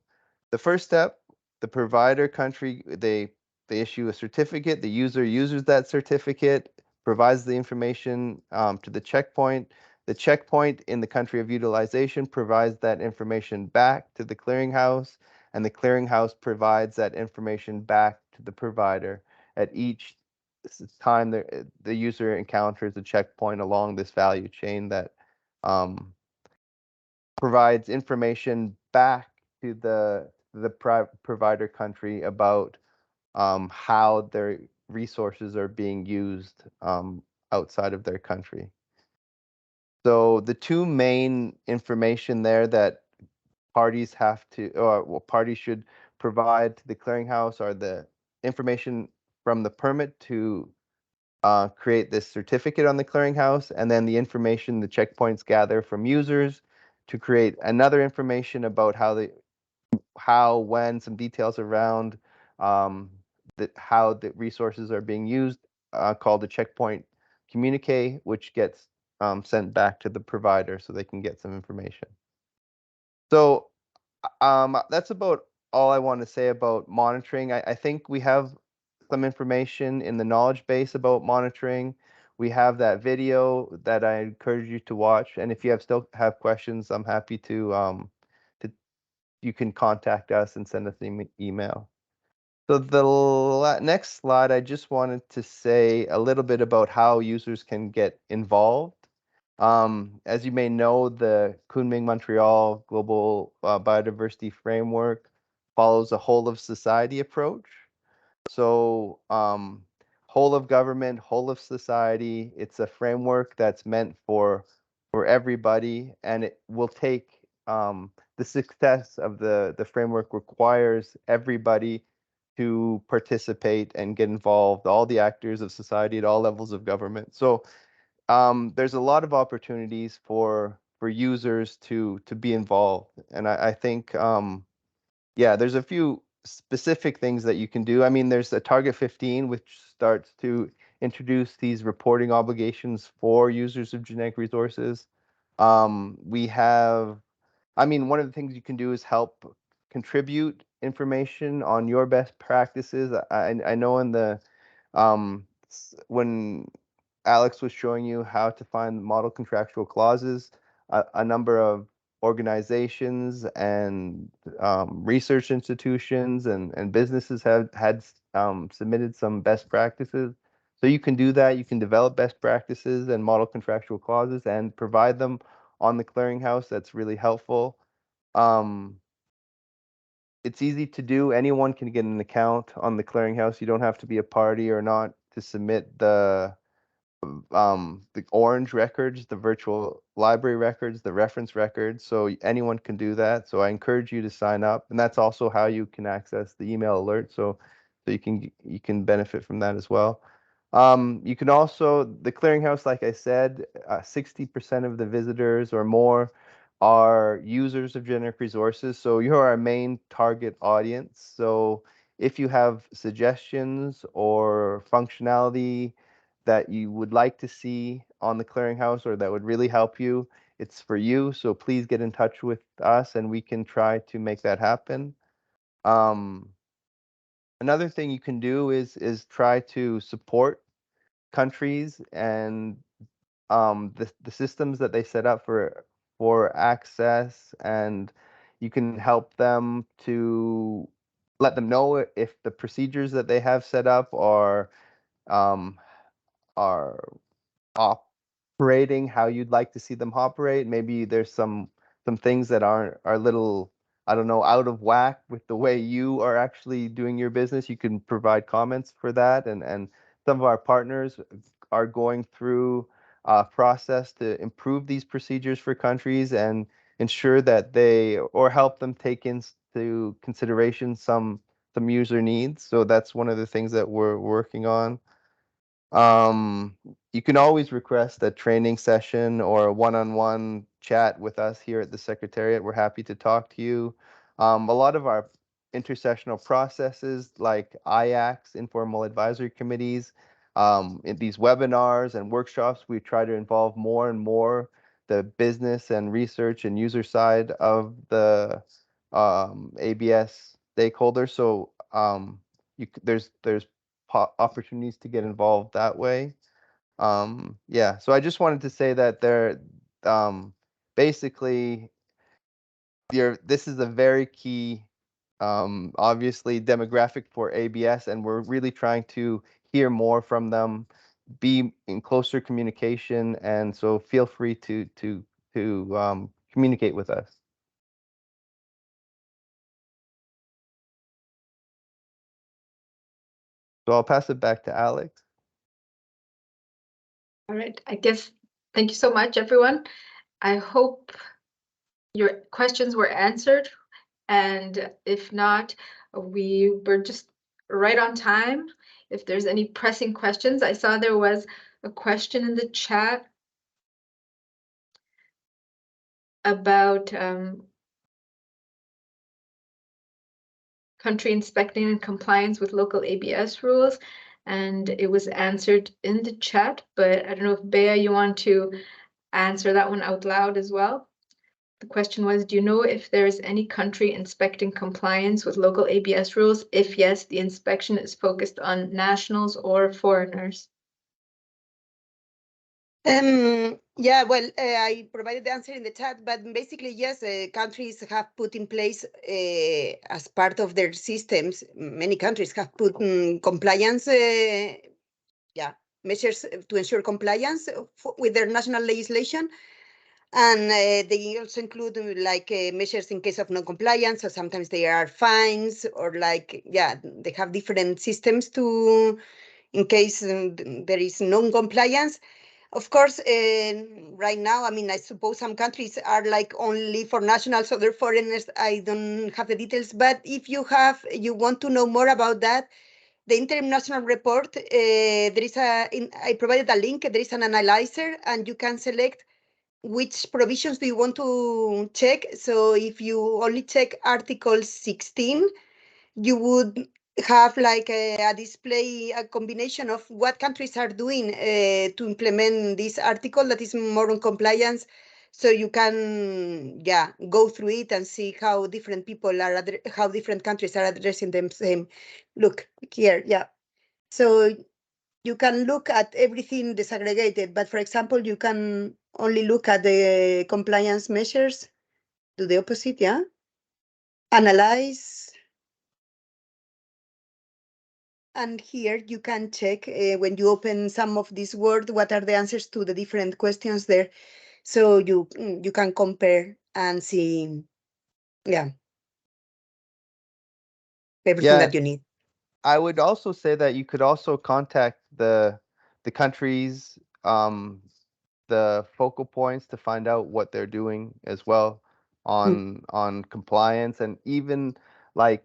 the first step, the provider country, they issue a certificate, the user uses that certificate, provides the information to the checkpoint. The checkpoint in the country of utilization provides that information back to the clearinghouse, and the clearinghouse provides that information back to the provider at each time the user encounters a checkpoint along this value chain that provides information back to the provider country about how their resources are being used outside of their country. So the two main information there that parties have to, or well, parties should provide to the clearinghouse are the information from the permit to create this certificate on the clearinghouse, and then the information the checkpoints gather from users to create another information about when, some details around how the resources are being used, called the checkpoint communique, which gets sent back to the provider so they can get some information. So that's about all I want to say about monitoring. I think we have some information in the knowledge base about monitoring. We have that video that I encourage you to watch. And if you still have questions, I'm happy to you can contact us and send us an email. So the next slide, I just wanted to say a little bit about how users can get involved. As you may know, the Kunming Montreal Global Biodiversity Framework follows a whole of society approach. So whole of government, whole of society, it's a framework that's meant for everybody, and it will take the success of the framework requires everybody to participate and get involved, all the actors of society at all levels of government. So there's a lot of opportunities for users to be involved, and I think yeah, there's a few specific things that you can do. I mean, there's a Target 15, which starts to introduce these reporting obligations for users of genetic resources. We have, I mean, one of the things you can do is help contribute information on your best practices. I know in the when Alex was showing you how to find model contractual clauses, a number of organizations and research institutions and businesses have had submitted some best practices. So you can do that. You can develop best practices and model contractual clauses and provide them on the clearinghouse. That's really helpful. It's easy to do. Anyone can get an account on the clearinghouse. You don't have to be a party or not to submit the orange records, the virtual library records, the reference records. So anyone can do that. So I encourage you to sign up, and that's also how you can access the email alert. So you can benefit from that as well. You can also, the clearinghouse, like I said, 60% of the visitors or more are users of genetic resources. So you're our main target audience. So if you have suggestions or functionality that you would like to see on the clearinghouse or that would really help you, it's for you. So please get in touch with us and we can try to make that happen. Another thing you can do is try to support countries and the systems that they set up for access, and you can help them to let them know if the procedures that they have set up um, are operating how you'd like to see them operate. Maybe there's some things that are a little, I don't know, out of whack with the way you are actually doing your business. You can provide comments for that, and some of our partners are going through a process to improve these procedures for countries and ensure that they or help them take into consideration some user needs. So that's one of the things that we're working on. You can always request a training session or a one-on-one chat with us here at the Secretariat. We're happy to talk to you. A lot of our intersessional processes like IACs, informal advisory committees, in these webinars and workshops, we try to involve more and more the business and research and user side of the ABS stakeholders. So there's opportunities to get involved that way. Yeah, so I just wanted to say that basically this is a very key obviously demographic for ABS, and we're really trying to hear more from them, be in closer communication, and so feel free to communicate with us. So I'll pass it back to Alex. All right, I guess, thank you so much, everyone. I hope your questions were answered, and if not, we were just right on time. If there's any pressing questions, I saw there was a question in the chat about country inspecting and compliance with local ABS rules, and it was answered in the chat, but I don't know if Bea, you want to answer that one out loud as well. The question was, do you know if there is any country inspecting compliance with local ABS rules? If yes, the inspection is focused on nationals or foreigners? Yeah, well, I provided the answer in the chat, but basically, yes, countries have put in place as part of their systems, many countries have put compliance, measures to ensure compliance with their national legislation. And they also include measures in case of non-compliance, so sometimes there are fines, or they have different systems in case there is non-compliance. Of course, right now, I mean, I suppose some countries are like only for nationals, other foreigners. I don't have the details, but if you want to know more about that, the interim national report, I provided a link. There is an analyzer, and you can select which provisions do you want to check. So if you only check Article 16, you would have like a display, a combination of what countries are doing to implement this article that is more on compliance. So you can, go through it and see how different how different countries are addressing them. Same. Look here, So you can look at everything disaggregated, but for example, you can only look at the compliance measures. Do the opposite, Analyze. And here you can check when you open some of these words, what are the answers to the different questions there. So you can compare and see, everything that you need. I would also say that you could also contact the countries, the focal points, to find out what they're doing as well on compliance, and even like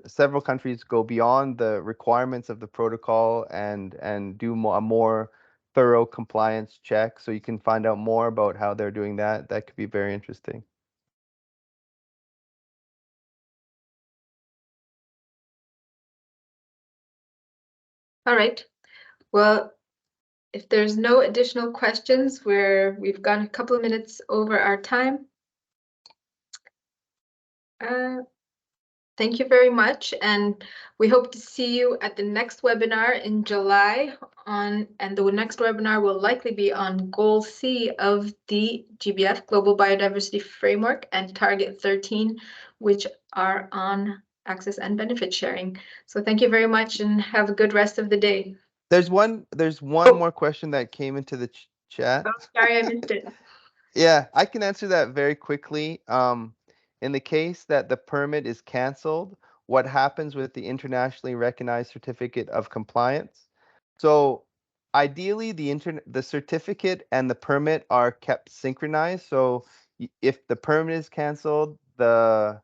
several countries go beyond the requirements of the protocol and do a more thorough compliance check. So you can find out more about how they're doing that. That could be very interesting. All right. Well, if there's no additional questions, we've gone a couple of minutes over our time. Thank you very much, and we hope to see you at the next webinar in July and the next webinar will likely be on Goal C of the GBF, Global Biodiversity Framework, and Target 13, which are on access and benefit sharing. So thank you very much and have a good rest of the day. There's one more question that came into the chat. Oh, sorry, I missed it. Yeah, I can answer that very quickly. In the case that the permit is canceled, what happens with the internationally recognized certificate of compliance? So ideally, the certificate and the permit are kept synchronized. So if the permit is canceled, the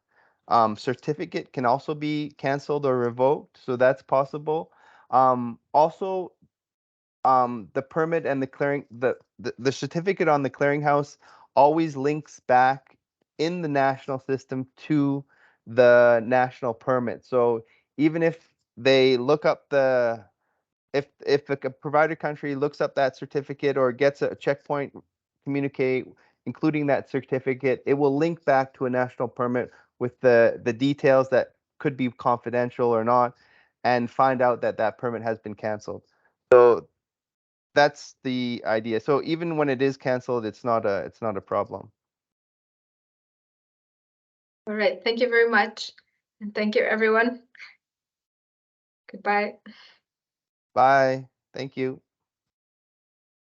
certificate can also be canceled or revoked. So that's possible. Also, the permit and the certificate on the clearinghouse always links back in the national system to the national permit. So even if they look up if a provider country looks up that certificate or gets a checkpoint communicate, including that certificate. It will link back to a national permit with the details that could be confidential or not, and find out that that permit has been canceled. So that's the idea. So even when it is canceled, it's not a problem. All right, thank you very much. And thank you, everyone. Goodbye. Bye. Thank you.